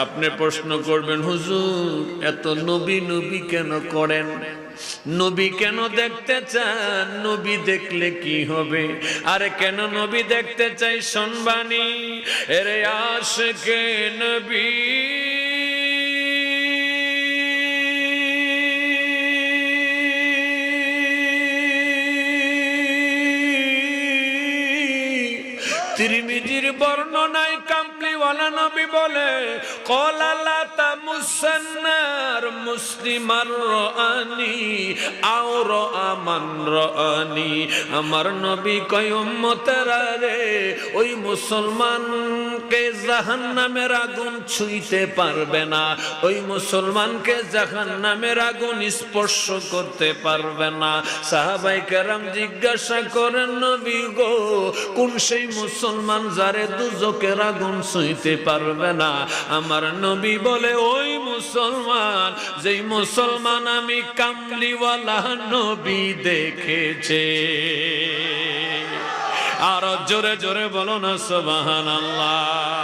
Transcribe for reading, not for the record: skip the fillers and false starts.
আপনি প্রশ্ন করবেন, হুজুর এত নবী নবী কেন করেন? নবী কেন দেখতে চান? নবী দেখলে কি হবে? আরে কেন নবী দেখতে চাই? শুনবানি এরে আশিকে নবী, তিরমিজির বর্ণনায় কামলিওয়ালা নবী বলে, ক্বালা লা তামুসান্নার মুসলিমান রাআনি আও রাআ মান রাআনি। আমার নবী কয় উম্মতেরা রে, ওই মুসলমানকে জাহান্নামের আগুন ছুঁইতে পারবে না, ওই মুসলমানকে জাহান্নামের আগুন স্পর্শ করতে পারবে না। সাহাবায়ে কেরাম জিজ্ঞাসা করেন, নবী গো কোন সেই মুসলমান যারে দুজকের আগুন ছুঁইতে পারবে না? আমার নবী বলে, ওই মুসলমান যেই মুসলমান আমি কামলিওয়ালা নবী দেখেছে। আর জোরে জোরে বলো না সুবহানাল্লাহ।